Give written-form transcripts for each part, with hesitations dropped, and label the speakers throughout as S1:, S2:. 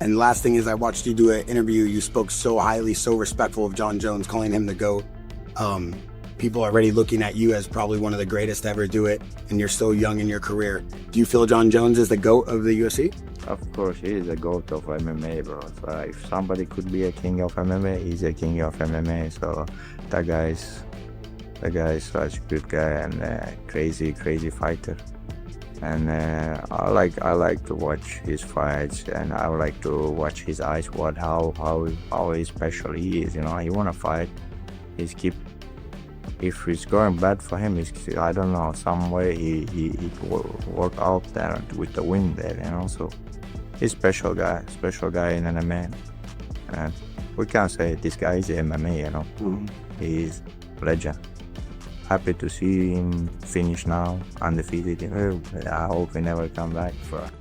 S1: And last thing is, I watched you do an interview. You spoke so highly, so respectful of Jon Jones, calling him the GOAT. People are already looking at you as probably one of the greatest to ever do it, and you're so young in your career. Do you feel Jon Jones is the GOAT of the UFC?
S2: Of course, he is the GOAT of MMA, bro. So if somebody could be a king of MMA, he's a king of MMA. So that guy is such a good guy and a crazy fighter. And I like to watch his fights, and I like to watch his eyes. How special he is. You know, he wanna fight. If it's going bad for him, I don't know, some way he work out there with the win there, you know. So he's special guy in MMA, and we can't say this guy is MMA, you know. He's legend. Happy to see him finish now, undefeated. I hope he never come back.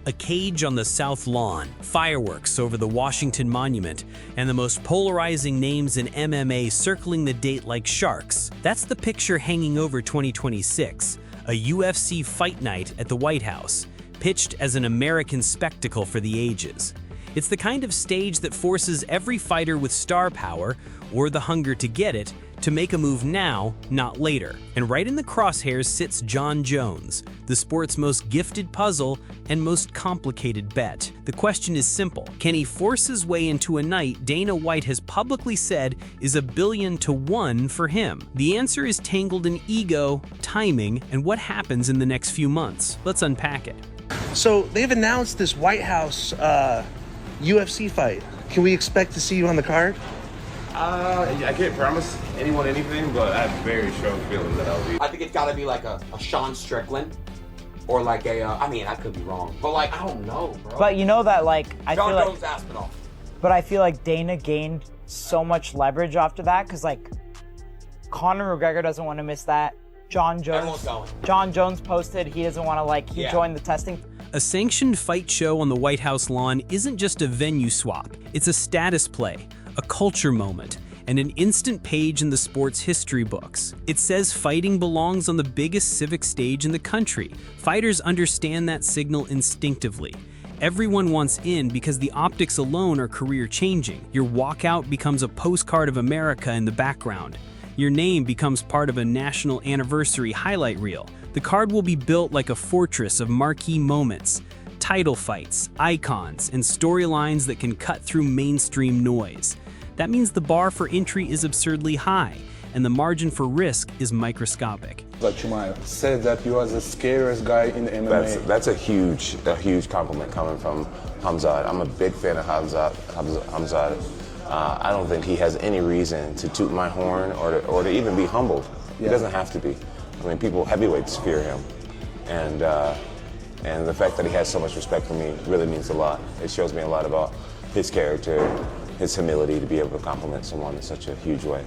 S3: A cage on the South Lawn, fireworks over the Washington Monument, and the most polarizing names in MMA circling the date like sharks. That's the picture hanging over 2026, a UFC fight night at the White House, pitched as an American spectacle for the ages. It's the kind of stage that forces every fighter with star power, or the hunger to get it, to make a move now, not later. And right in the crosshairs sits Jon Jones, the sport's most gifted puzzle and most complicated bet. The question is simple. Can he force his way into a night Dana White has publicly said is $1 billion to 1 for him? The answer is tangled in ego, timing, and what happens in the next few months. Let's unpack it.
S4: So they've announced this White House UFC fight. Can we expect to see you on the card?
S5: I can't promise anyone anything, but I have a very strong feeling that I'll be.
S6: I think it's got to be like a Sean Strickland, or like a. I mean, I could be wrong, but like I don't know, bro.
S7: But you know that like I
S6: Jon
S7: feel like
S6: Jones Aspinall.
S7: But I feel like Dana gained so much leverage after that because like Conor McGregor doesn't want to miss that. Jon Jones posted he doesn't want to he joined the testing.
S3: A sanctioned fight show on the White House lawn isn't just a venue swap. It's a status play, a culture moment, and an instant page in the sport's history books. It says fighting belongs on the biggest civic stage in the country. Fighters understand that signal instinctively. Everyone wants in because the optics alone are career-changing. Your walkout becomes a postcard of America in the background. Your name becomes part of a national anniversary highlight reel. The card will be built like a fortress of marquee moments, title fights, icons, and storylines that can cut through mainstream noise. That means the bar for entry is absurdly high, and the margin for risk is microscopic.
S8: Khamzat Chimaev said that you are the scariest guy in MMA.
S5: That's a huge compliment coming from Khamzat. I'm a big fan of Khamzat. I don't think he has any reason to toot my horn or to even be humbled. He doesn't have to be. I mean, heavyweights fear him, and the fact that he has so much respect for me really means a lot. It shows me a lot about his character, his humility to be able to compliment someone in such a huge way.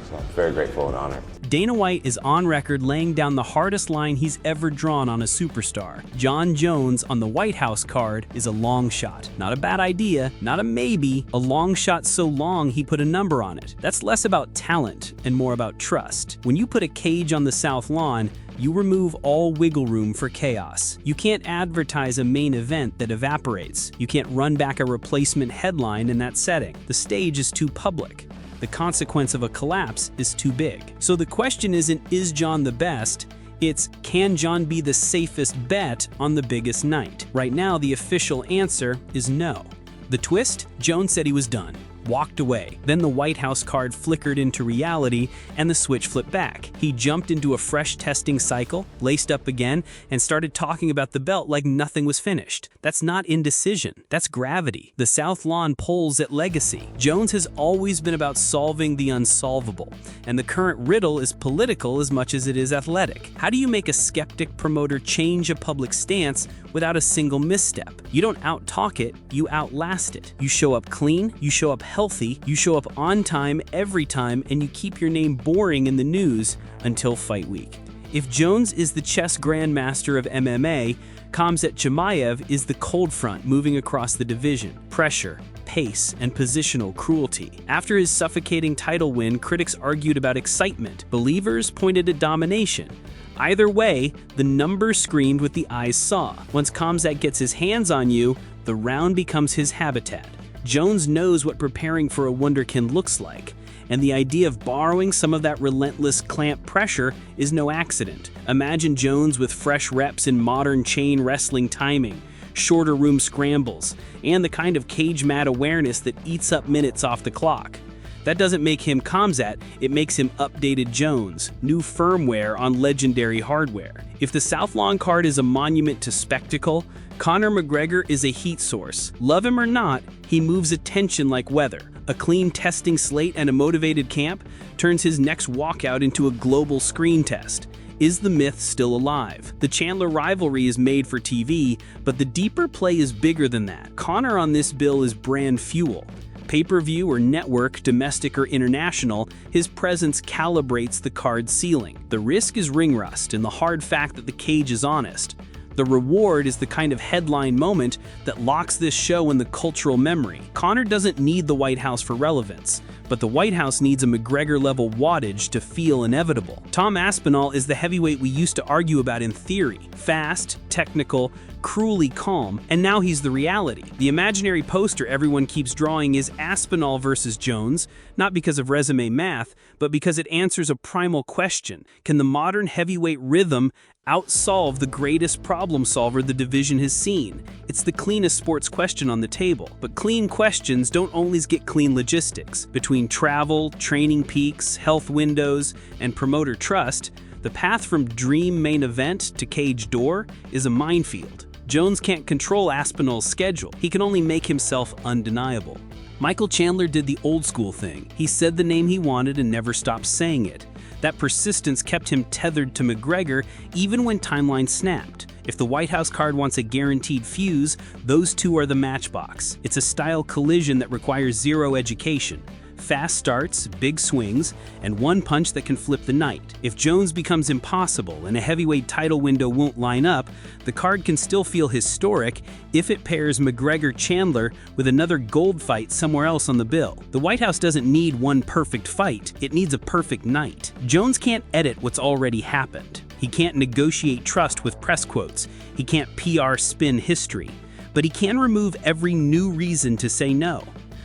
S5: So I'm very grateful and honored.
S3: Dana White is on record laying down the hardest line he's ever drawn on a superstar. Jon Jones on the White House card is a long shot. Not a bad idea, not a maybe, a long shot so long he put a number on it. That's less about talent and more about trust. When you put a cage on the South Lawn, you remove all wiggle room for chaos. You can't advertise a main event that evaporates. You can't run back a replacement headline in that setting. The stage is too public. The consequence of a collapse is too big. So the question isn't, is Jon the best? It's, can Jon be the safest bet on the biggest night? Right now, the official answer is no. The twist? Jones said he was done. Walked away. Then the White House card flickered into reality and the switch flipped back. He jumped into a fresh testing cycle, laced up again, and started talking about the belt like nothing was finished. That's not indecision. That's gravity. The South Lawn pulls at legacy. Jones has always been about solving the unsolvable, and the current riddle is political as much as it is athletic. How do you make a skeptic promoter change a public stance without a single misstep? You don't out-talk it, you outlast it. You show up clean, you show up healthy, you show up on time every time, and you keep your name boring in the news until fight week. If Jones is the chess grandmaster of MMA, Khamzat Chimaev is the cold front moving across the division. Pressure, pace, and positional cruelty. After his suffocating title win, critics argued about excitement. Believers pointed at domination. Either way, the numbers screamed what the eyes saw. Once Khamzat gets his hands on you, the round becomes his habitat. Jones knows what preparing for a wunderkind looks like, and the idea of borrowing some of that relentless clamp pressure is no accident. Imagine Jones with fresh reps in modern chain wrestling timing, shorter room scrambles, and the kind of cage mat awareness that eats up minutes off the clock. That doesn't make him Khamzat, it makes him updated Jones, new firmware on legendary hardware. If the South Lawn card is a monument to spectacle, Conor McGregor is a heat source. Love him or not, he moves attention like weather. A clean testing slate and a motivated camp turns his next walkout into a global screen test. Is the myth still alive? The Chandler rivalry is made for TV, but the deeper play is bigger than that. Conor on this bill is brand fuel. Pay-per-view or network, domestic or international, his presence calibrates the card's ceiling. The risk is ring rust and the hard fact that the cage is honest. The reward is the kind of headline moment that locks this show in the cultural memory. Conor doesn't need the White House for relevance, but the White House needs a McGregor-level wattage to feel inevitable. Tom Aspinall is the heavyweight we used to argue about in theory. Fast, technical, cruelly calm, and now he's the reality. The imaginary poster everyone keeps drawing is Aspinall versus Jones, not because of resume math, but because it answers a primal question. Can the modern heavyweight rhythm outsolve the greatest problem solver the division has seen? It's the cleanest sports question on the table. But clean questions don't always get clean logistics. Between travel, training peaks, health windows, and promoter trust, the path from dream main event to cage door is a minefield. Jones can't control Aspinall's schedule. He can only make himself undeniable. Michael Chandler did the old school thing. He said the name he wanted and never stopped saying it. That persistence kept him tethered to McGregor even when timelines snapped. If the White House card wants a guaranteed fuse, those two are the matchbox. It's a style collision that requires zero education. Fast starts, big swings, and one punch that can flip the night. If Jones becomes impossible and a heavyweight title window won't line up, the card can still feel historic if it pairs McGregor-Chandler with another gold fight somewhere else on the bill. The White House doesn't need one perfect fight, it needs a perfect night. Jones can't edit what's already happened. He can't negotiate trust with press quotes. He can't PR spin history. But he can remove every new reason to say no.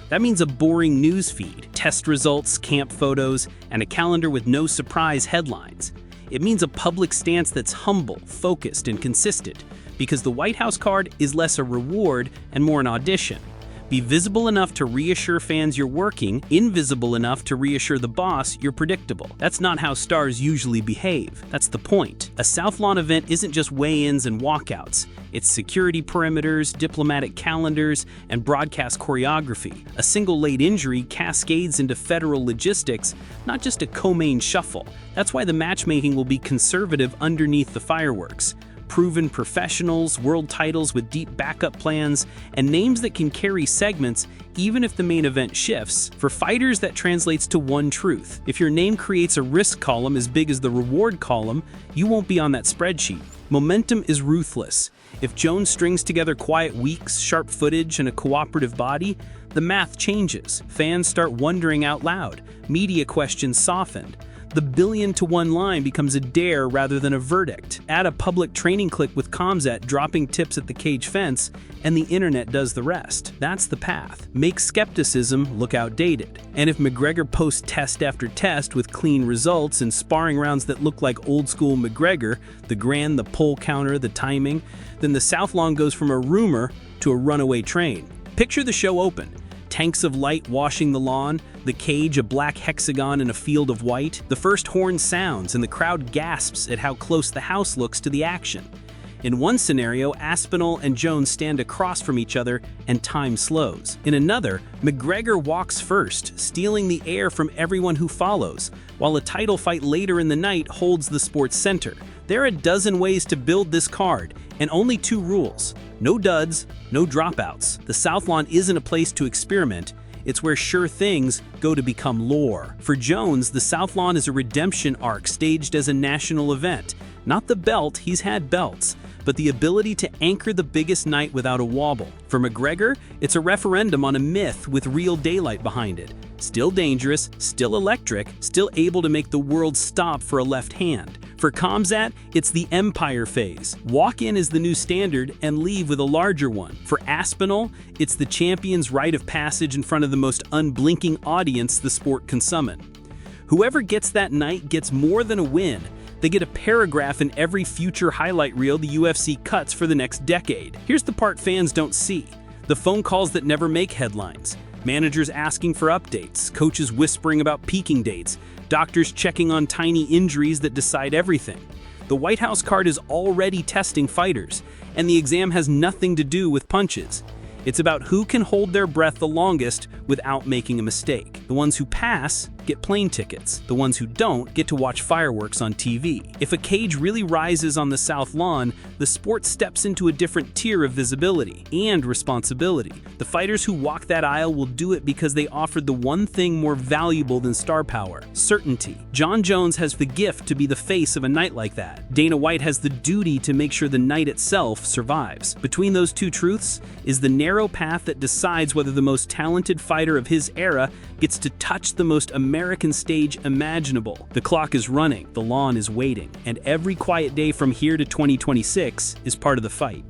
S3: That means a boring news feed, test results, camp photos, and a calendar with no surprise headlines. It means a public stance that's humble, focused, and consistent, because the White House card is less a reward and more an audition. Be visible enough to reassure fans you're working, invisible enough to reassure the boss you're predictable. That's not how stars usually behave. That's the point. A South Lawn event isn't just weigh-ins and walkouts. It's security perimeters, diplomatic calendars, and broadcast choreography. A single late injury cascades into federal logistics, not just a co-main shuffle. That's why the matchmaking will be conservative underneath the fireworks. Proven professionals, world titles with deep backup plans, and names that can carry segments even if the main event shifts. For fighters, that translates to one truth. If your name creates a risk column as big as the reward column, you won't be on that spreadsheet. Momentum is ruthless. If Jones strings together quiet weeks, sharp footage, and a cooperative body, the math changes. Fans start wondering out loud. Media questions soften. The 1,000,000-to-1 line becomes a dare rather than a verdict. Add a public training clip with Khamzat dropping tips at the cage fence, and the internet does the rest. That's the path. Make skepticism look outdated. And if McGregor posts test after test with clean results and sparring rounds that look like old-school McGregor, the grand, the pole counter, the timing, then the South Lawn goes from a rumor to a runaway train. Picture the show open. Tanks of light washing the lawn, the cage a black hexagon in a field of white. The first horn sounds and the crowd gasps at how close the house looks to the action. In one scenario, Aspinall and Jones stand across from each other and time slows. In another, McGregor walks first, stealing the air from everyone who follows, while a title fight later in the night holds the sports center. There are a dozen ways to build this card, and only 2 rules. No duds, no dropouts. The South Lawn isn't a place to experiment. It's where sure things go to become lore. For Jones, the South Lawn is a redemption arc staged as a national event. Not the belt, he's had belts, but the ability to anchor the biggest night without a wobble. For McGregor, it's a referendum on a myth with real daylight behind it. Still dangerous, still electric, still able to make the world stop for a left hand. For Khamzat, it's the empire phase. Walk in as the new standard and leave with a larger one. For Aspinall, it's the champion's rite of passage in front of the most unblinking audience the sport can summon. Whoever gets that night gets more than a win. They get a paragraph in every future highlight reel the UFC cuts for the next decade. Here's the part fans don't see: the phone calls that never make headlines, managers asking for updates, coaches whispering about peaking dates, doctors checking on tiny injuries that decide everything. The White House card is already testing fighters, and the exam has nothing to do with punches. It's about who can hold their breath the longest without making a mistake. The ones who pass get plane tickets. The ones who don't get to watch fireworks on TV. If a cage really rises on the South Lawn, the sport steps into a different tier of visibility and responsibility. The fighters who walk that aisle will do it because they offered the one thing more valuable than star power: certainty. Jon Jones has the gift to be the face of a night like that. Dana White has the duty to make sure the night itself survives. Between those two truths is the narrow path that decides whether the most talented fighter of his era gets to touch the most American stage imaginable. The clock is running, the lawn is waiting, and every quiet day from here to 2026 is part of the fight.